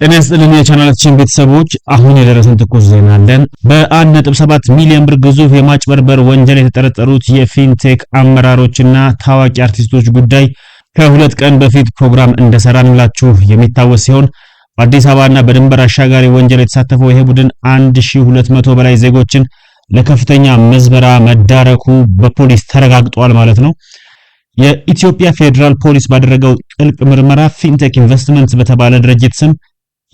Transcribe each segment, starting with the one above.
ጤና ይስጥልን የቻናላችን ቤተሰቦች፣ አሁን የደረሰን ትኩስ ዜና አለን። በ1.7 ሚሊዮን ብር ግዙፍ የማጭበርበር ወንጀል የተጠረጠሩት የፊንቴክ አመራሮችና ታዋቂ አርቲስቶች ጉዳይ ከሁለት ቀን በፊት ፕሮግራም እንደሰራንላችሁ የሚታወስ ሲሆን በአዲስ አበባና በድንበር አሻጋሪ ወንጀል የተሳተፈው ይሄ ቡድን 1200 በላይ ዜጎችን ለከፍተኛ ምዝበራ መዳረኩ በፖሊስ ተረጋግጧል ማለት ነው። የኢትዮጵያ ፌደራል ፖሊስ ባደረገው ጥልቅ ምርመራ ፊንቴክ ኢንቨስትመንትስ በተባለ ድርጅት ስም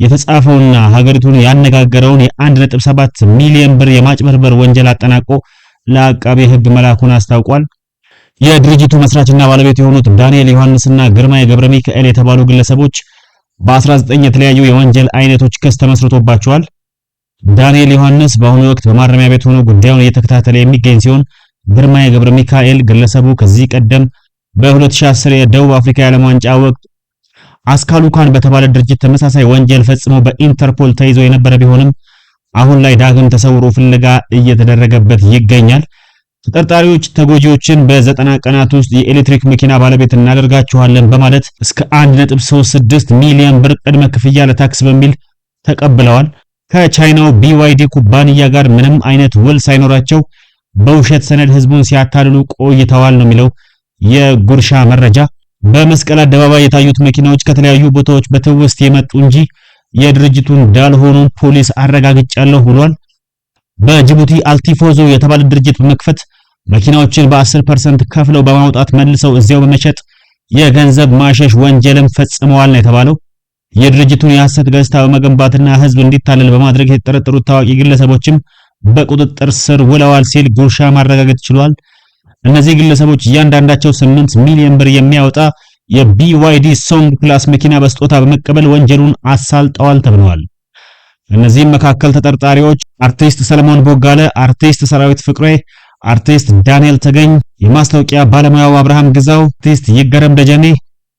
የተጻፈውና ሀገሪቱን ያነጋገረውን የ1.7 ሚሊዮን ብር የማጭበርበር ወንጀል አጠናቆ ለአቃቤ ሕግ መላኩን አስታውቋል። የድርጅቱ መስራችና ባለቤት የሆኑት ዳንኤል ዮሐንስና ግርማይ ገብረ ሚካኤል የተባሉ ግለሰቦች በ19 የተለያዩ የወንጀል አይነቶች ክስ ተመስርቶባቸዋል። ዳንኤል ዮሐንስ በአሁኑ ወቅት በማረሚያ ቤት ሆኖ ጉዳዩን እየተከታተለ የሚገኝ ሲሆን ግርማይ ገብረ ሚካኤል ግለሰቡ ከዚህ ቀደም በ2010 የደቡብ አፍሪካ የዓለም ዋንጫ ወቅት አስካሉካን በተባለ ድርጅት ተመሳሳይ ወንጀል ፈጽሞ በኢንተርፖል ተይዞ የነበረ ቢሆንም አሁን ላይ ዳግም ተሰውሮ ፍለጋ እየተደረገበት ይገኛል። ተጠርጣሪዎች ተጎጂዎችን በ90 ቀናት ውስጥ የኤሌክትሪክ መኪና ባለቤት እናደርጋቸዋለን በማለት እስከ 1.36 ሚሊዮን ብር ቅድመ ክፍያ ለታክስ በሚል ተቀብለዋል። ከቻይናው BYD ኩባንያ ጋር ምንም አይነት ውል ሳይኖራቸው በውሸት ሰነድ ህዝቡን ሲያታልሉ ቆይተዋል ነው የሚለው የጉርሻ መረጃ። በመስቀል አደባባይ የታዩት መኪናዎች ከተለያዩ ቦታዎች በትውስት የመጡ እንጂ የድርጅቱን እንዳልሆኑ ፖሊስ አረጋግጫለሁ ብሏል። በጅቡቲ አልቲፎዞ የተባለ ድርጅት በመክፈት መኪናዎችን በ10% ከፍለው በማውጣት መልሰው እዚያው በመሸጥ የገንዘብ ማሸሽ ወንጀልም ፈጽመዋል ነው የተባለው። የድርጅቱን የሐሰት ገጽታ በመገንባትና ህዝብ እንዲታለል በማድረግ የተጠረጠሩት ታዋቂ ግለሰቦችም በቁጥጥር ስር ውለዋል ሲል ጉርሻ ማረጋገጥ ችሏል። እነዚህ ግለሰቦች እያንዳንዳቸው 8 ሚሊዮን ብር የሚያወጣ የBYD ሶንግ ፕላስ መኪና በስጦታ በመቀበል ወንጀሉን አሳልጠዋል ተብለዋል። እነዚህም መካከል ተጠርጣሪዎች አርቲስት ሰለሞን ቦጋለ፣ አርቲስት ሰራዊት ፍቅሬ፣ አርቲስት ዳንኤል ተገኝ፣ የማስታወቂያ ባለሙያው አብርሃም ግዛው፣ አርቲስት ይገረም ደጀኔ፣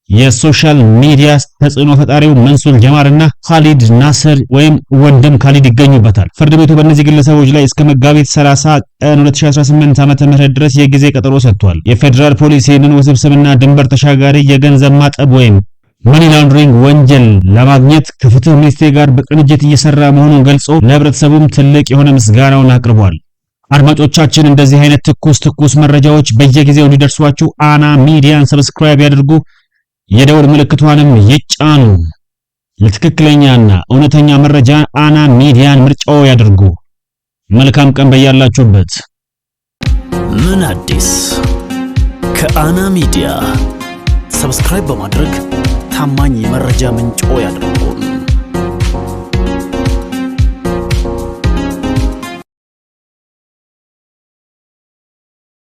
የሶሻል ሚዲያ ተጽዕኖ ፈጣሪው መንሱል ጀማርና ካሊድ ናስር ወይም ወንድም ካሊድ ይገኙበታል። ፍርድ ቤቱ በእነዚህ ግለሰቦች ላይ እስከ መጋቢት 30 ቀን 2018 ዓ.ም ድረስ የጊዜ ቀጠሮ ሰጥቷል። የፌደራል ፖሊስ ይህንን ውስብስብና ድንበር ተሻጋሪ የገንዘብ ማጠብ ወይም መኒ ላውንደሪንግ ወንጀል ለማግኘት ከፍትህ ሚኒስቴር ጋር በቅንጅት እየሰራ መሆኑን ገልጾ ለህብረተሰቡም ትልቅ የሆነ ምስጋናውን አቅርቧል። አድማጮቻችን እንደዚህ አይነት ትኩስ መረጃዎች በየጊዜው እንዲደርሷችሁ አና ሚዲያን ሰብስክራይብ ያድርጉ፣ የደወል ምልክቷንም ይጫኑ። ለትክክለኛና እውነተኛ መረጃ አና ሚዲያን ምርጫው ያድርጉ። መልካም ቀን በያላችሁበት። ምን አዲስ ከአና ሚዲያ ሰብስክራይብ በማድረግ ታማኝ የመረጃ ምንጭ ያድርጉ።